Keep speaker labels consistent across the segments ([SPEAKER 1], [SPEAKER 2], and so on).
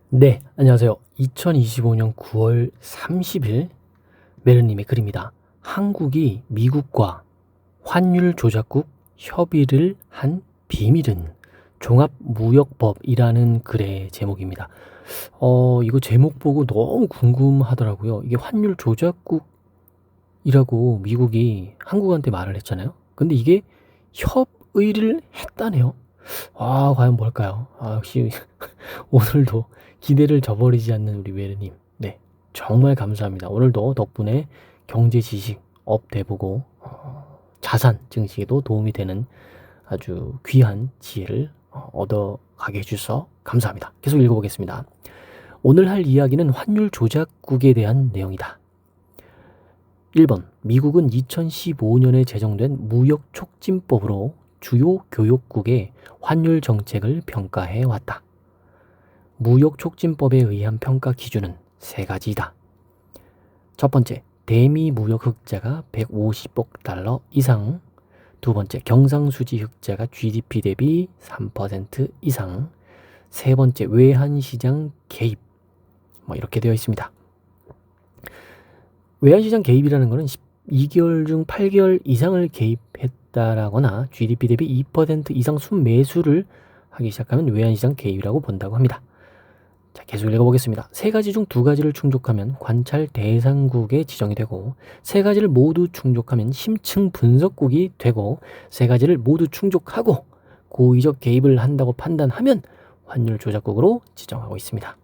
[SPEAKER 1] 네, 안녕하세요. 2025년 9월 30일 메르님의 글입니다. 한국이 미국과 환율 조작국 협의를 한 비밀은 종합무역법이라는 글의 제목입니다. 이거 제목 보고 너무 궁금하더라고요. 이게 환율 조작국이라고 미국이 한국한테 말을 했잖아요. 근데 이게 협의를 했다네요. 과연 뭘까요? 역시 오늘도 기대를 저버리지 않는 우리 메르님. 네, 정말 감사합니다. 오늘도 덕분에 경제 지식 업돼보고 자산 증식에도 도움이 되는 아주 귀한 지혜를 얻어가게 해주셔서 감사합니다. 계속 읽어보겠습니다. 오늘 할 이야기는 환율 조작국에 대한 내용이다. 1번, 미국은 2015년에 제정된 무역촉진법으로 주요 교역국의 환율 정책을 평가해 왔다. 무역촉진법에 의한 평가 기준은 세 가지이다. 첫 번째, 대미 무역 흑자가 150억 달러 이상. 두 번째, 경상수지 흑자가 GDP 대비 3% 이상. 세 번째, 외환시장 개입. 이렇게 되어 있습니다. 외환시장 개입이라는 것은 12개월 중 8개월 이상을 개입했다라거나 GDP 대비 2% 이상 순매수를 하기 시작하면 외환시장 개입이라고 본다고 합니다. 자, 계속 읽어보겠습니다. 세 가지 중 두 가지를 충족하면 관찰 대상국에 지정이 되고, 세 가지를 모두 충족하면 심층 분석국이 되고, 세 가지를 모두 충족하고 고의적 개입을 한다고 판단하면 환율 조작국으로 지정하고 있습니다.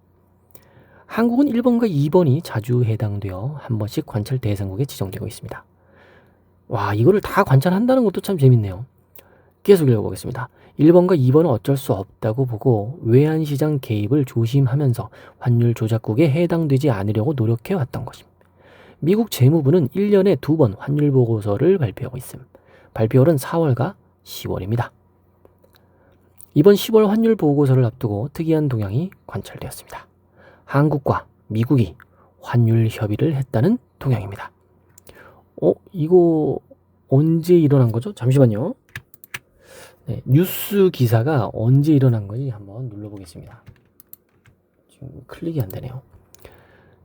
[SPEAKER 1] 한국은 1번과 2번이 자주 해당되어 한 번씩 관찰 대상국에 지정되고 있습니다. 이거를 다 관찰한다는 것도 참 재밌네요. 계속 읽어보겠습니다. 1번과 2번은 어쩔 수 없다고 보고 외환시장 개입을 조심하면서 환율 조작국에 해당되지 않으려고 노력해 왔던 것입니다. 미국 재무부는 1년에 2번 환율 보고서를 발표하고 있음. 발표월은 4월과 10월입니다. 이번 10월 환율 보고서를 앞두고 특이한 동향이 관찰되었습니다. 한국과 미국이 환율 협의를 했다는 동향입니다. 이거 언제 일어난 거죠? 잠시만요. 네, 뉴스 기사가 언제 일어난 건지 한번 눌러보겠습니다. 지금 클릭이 안 되네요.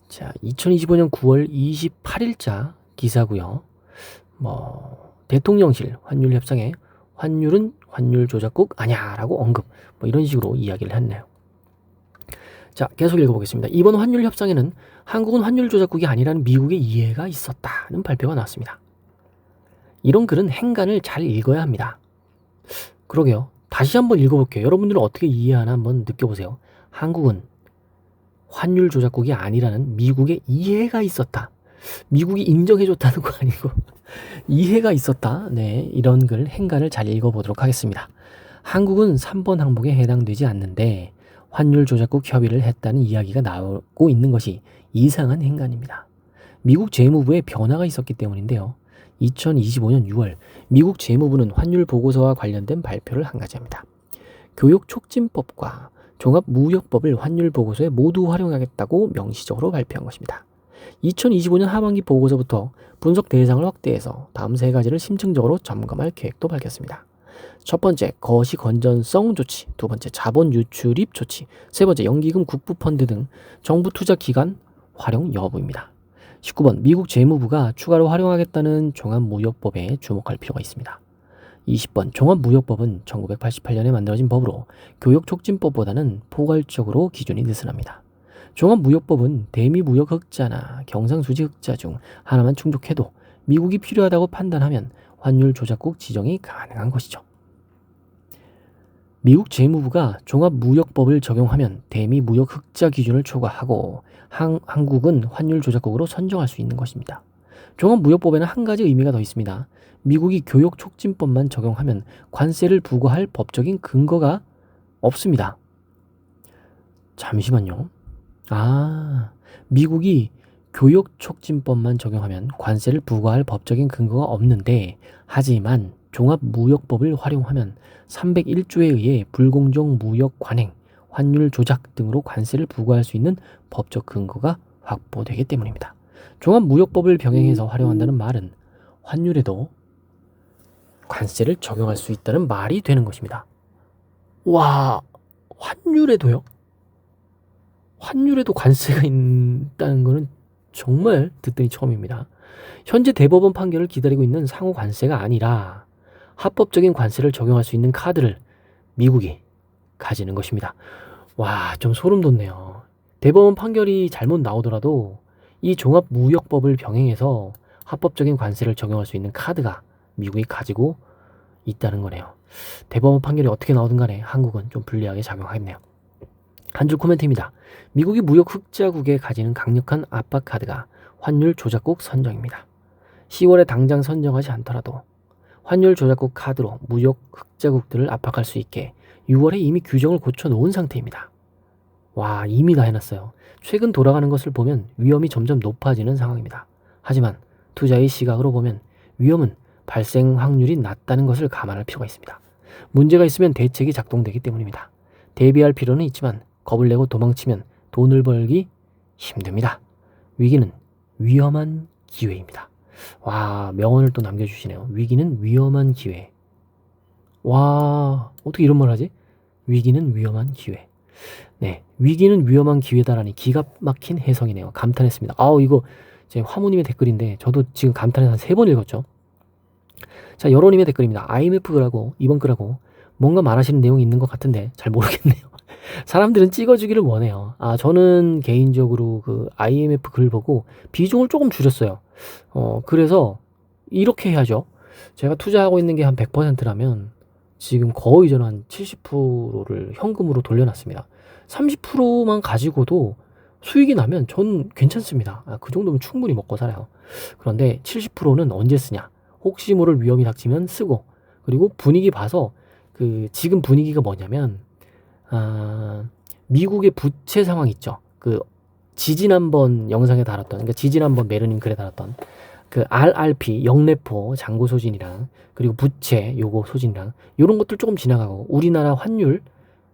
[SPEAKER 1] 자, 2025년 9월 28일자 기사고요. 대통령실 환율 협상에 환율은 환율 조작국 아냐라고 언급, 이런 식으로 이야기를 했네요. 자, 계속 읽어보겠습니다. 이번 환율 협상에는 한국은 환율 조작국이 아니라는 미국의 이해가 있었다는 발표가 나왔습니다. 이런 글은 행간을 잘 읽어야 합니다. 그러게요. 다시 한번 읽어볼게요. 여러분들은 어떻게 이해하나 한번 느껴보세요. 한국은 환율 조작국이 아니라는 미국의 이해가 있었다. 미국이 인정해줬다는 거 아니고 이해가 있었다. 네, 이런 글 행간을 잘 읽어보도록 하겠습니다. 한국은 3번 항목에 해당되지 않는데 환율 조작국 협의를 했다는 이야기가 나오고 있는 것이 이상한 행간입니다. 미국 재무부에 변화가 있었기 때문인데요. 2025년 6월 미국 재무부는 환율 보고서와 관련된 발표를 한 가지 합니다. 교역촉진법과 종합무역법을 환율 보고서에 모두 활용하겠다고 명시적으로 발표한 것입니다. 2025년 하반기 보고서부터 분석 대상을 확대해서 다음 세 가지를 심층적으로 점검할 계획도 밝혔습니다. 첫 번째, 거시 건전성 조치, 두 번째, 자본 유출입 조치, 세 번째, 연기금 국부펀드 등 정부 투자 기관 활용 여부입니다. 19번, 미국 재무부가 추가로 활용하겠다는 종합무역법에 주목할 필요가 있습니다. 20번, 종합무역법은 1988년에 만들어진 법으로 교역촉진법보다는 포괄적으로 기준이 느슨합니다. 종합무역법은 대미무역 흑자나 경상수지 흑자 중 하나만 충족해도 미국이 필요하다고 판단하면 환율 조작국 지정이 가능한 것이죠. 미국 재무부가 종합무역법을 적용하면 대미무역 흑자 기준을 초과하고 한국은 환율 조작국으로 선정할 수 있는 것입니다. 종합무역법에는 한 가지 의미가 더 있습니다. 미국이 교역촉진법만 적용하면 관세를 부과할 법적인 근거가 없습니다. 잠시만요. 미국이 교역촉진법만 적용하면 관세를 부과할 법적인 근거가 없는데, 하지만 종합무역법을 활용하면 301조에 의해 불공정 무역 관행, 환율 조작 등으로 관세를 부과할 수 있는 법적 근거가 확보되기 때문입니다. 종합무역법을 병행해서 활용한다는 말은 환율에도 관세를 적용할 수 있다는 말이 되는 것입니다. 와, 환율에도요? 환율에도 관세가 있다는 거는 정말 듣더니 처음입니다. 현재 대법원 판결을 기다리고 있는 상호 관세가 아니라 합법적인 관세를 적용할 수 있는 카드를 미국이 가지는 것입니다. 와, 좀 소름 돋네요. 대법원 판결이 잘못 나오더라도 이 종합무역법을 병행해서 합법적인 관세를 적용할 수 있는 카드가 미국이 가지고 있다는 거네요. 대법원 판결이 어떻게 나오든 간에 한국은 좀 불리하게 작용하겠네요. 한 줄 코멘트입니다. 미국이 무역 흑자국에 가지는 강력한 압박 카드가 환율 조작국 선정입니다. 10월에 당장 선정하지 않더라도 환율 조작국 카드로 무역 흑자국들을 압박할 수 있게 6월에 이미 규정을 고쳐놓은 상태입니다. 와, 이미 다 해놨어요. 최근 돌아가는 것을 보면 위험이 점점 높아지는 상황입니다. 하지만 투자의 시각으로 보면 위험은 발생 확률이 낮다는 것을 감안할 필요가 있습니다. 문제가 있으면 대책이 작동되기 때문입니다. 대비할 필요는 있지만 겁을 내고 도망치면 돈을 벌기 힘듭니다. 위기는 위험한 기회입니다. 와, 명언을 또 남겨주시네요. 위기는 위험한 기회. 와, 어떻게 이런 말 하지? 위기는 위험한 기회. 네, 위기는 위험한 기회다라니 기가 막힌 해석이네요. 감탄했습니다. 이거 제 화무님의 댓글인데 저도 지금 감탄해서 한 3번 읽었죠. 자, 여로님의 댓글입니다. IMF 글하고 이번 글하고 뭔가 말하시는 내용이 있는 것 같은데 잘 모르겠네요. 사람들은 찍어주기를 원해요. 저는 개인적으로 그 IMF 글 보고 비중을 조금 줄였어요. 그래서 이렇게 해야죠. 제가 투자하고 있는 게 한 100%라면 지금 거의 저는 한 70%를 현금으로 돌려놨습니다. 30%만 가지고도 수익이 나면 전 괜찮습니다. 그 정도면 충분히 먹고 살아요. 그런데 70%는 언제 쓰냐? 혹시 모를 위험이 닥치면 쓰고, 그리고 분위기 봐서 그 지금 분위기가 뭐냐면 미국의 부채 상황 있죠. 그 지지난번 영상에 달았던, 그러니까 지지난번 메르님 글에 달았던 그 RRP 영래포 잔고 소진이랑 그리고 부채 요거 소진이랑 요런 것들 조금 지나가고 우리나라 환율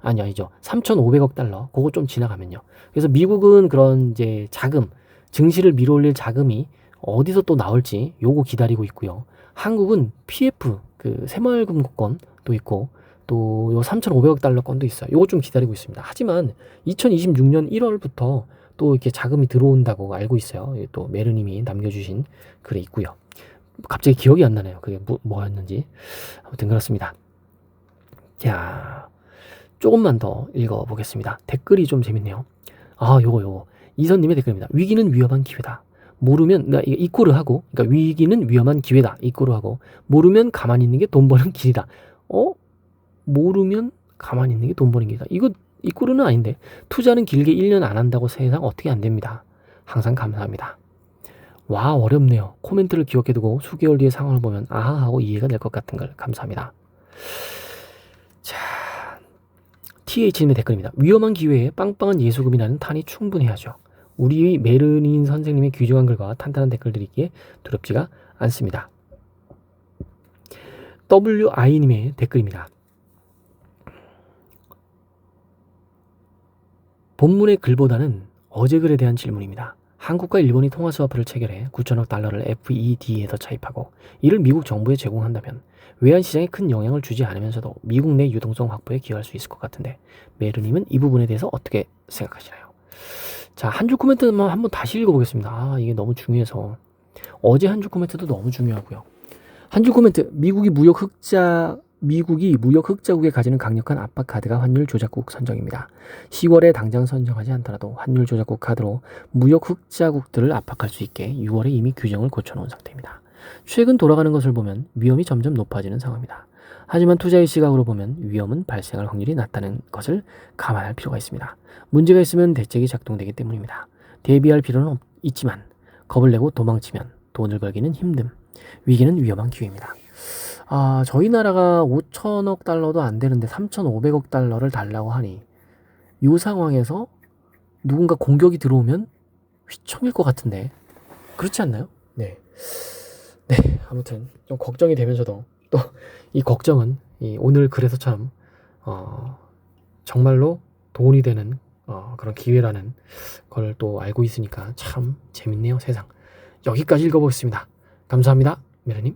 [SPEAKER 1] 아니죠 3,500억 달러 그거 좀 지나가면요. 그래서 미국은 그런 이제 자금 증시를 밀어올릴 자금이 어디서 또 나올지 요거 기다리고 있고요. 한국은 PF 그 새마을금고권도 있고 또 요 3,500억 달러 건도 있어요. 요거 좀 기다리고 있습니다. 하지만 2026년 1월부터 또 이렇게 자금이 들어온다고 알고 있어요. 또 메르님이 남겨주신 글에 있고요. 갑자기 기억이 안 나네요. 그게 뭐였는지. 아무튼 그렇습니다. 자, 조금만 더 읽어보겠습니다. 댓글이 좀 재밌네요. 요거 이선님의 댓글입니다. 위기는 위험한 기회다. 모르면 이꼬르 하고, 그러니까 위기는 위험한 기회다. 이꼬르 하고 모르면 가만히 있는 게 돈 버는 길이다. 모르면 가만히 있는 게 돈 버는 길이다. 이거 이꼬르는 아닌데 투자는 길게 1년 안 한다고 세상 어떻게 안 됩니다. 항상 감사합니다. 와, 어렵네요. 코멘트를 기억해두고 수개월 뒤의 상황을 보면 아하 하고 이해가 될 것 같은 걸 감사합니다. 자, TH님의 댓글입니다. 위험한 기회에 빵빵한 예수금이라는 탄이 충분해야죠. 우리 메르닌 선생님의 귀중한 글과 탄탄한 댓글들이기에 두렵지가 않습니다. WI님의 댓글입니다. 본문의 글보다는 어제 글에 대한 질문입니다. 한국과 일본이 통화스와프를 체결해 9천억 달러를 FED에서 차입하고 이를 미국 정부에 제공한다면 외환시장에 큰 영향을 주지 않으면서도 미국 내 유동성 확보에 기여할 수 있을 것 같은데 메르님은 이 부분에 대해서 어떻게 생각하시나요? 자, 한 줄 코멘트만 한번 다시 읽어보겠습니다. 이게 너무 중요해서 어제 한 줄 코멘트도 너무 중요하고요. 한 줄 코멘트. 미국이 무역 흑자국에 가지는 강력한 압박 카드가 환율 조작국 선정입니다. 10월에 당장 선정하지 않더라도 환율 조작국 카드로 무역 흑자국들을 압박할 수 있게 6월에 이미 규정을 고쳐놓은 상태입니다. 최근 돌아가는 것을 보면 위험이 점점 높아지는 상황입니다. 하지만 투자의 시각으로 보면 위험은 발생할 확률이 낮다는 것을 감안할 필요가 있습니다. 문제가 있으면 대책이 작동되기 때문입니다. 대비할 필요는 있지만 겁을 내고 도망치면 돈을 벌기는 힘듦. 위기는 위험한 기회입니다. 저희 나라가 5천억 달러도 안 되는데 3,500억 달러를 달라고 하니 이 상황에서 누군가 공격이 들어오면 휘청일 것 같은데 그렇지 않나요? 네, 아무튼 좀 걱정이 되면서도 또 이 걱정은 오늘 글에서처럼 정말로 돈이 되는 그런 기회라는 걸 또 알고 있으니까 참 재밌네요, 세상. 여기까지 읽어보겠습니다. 감사합니다, 메르님.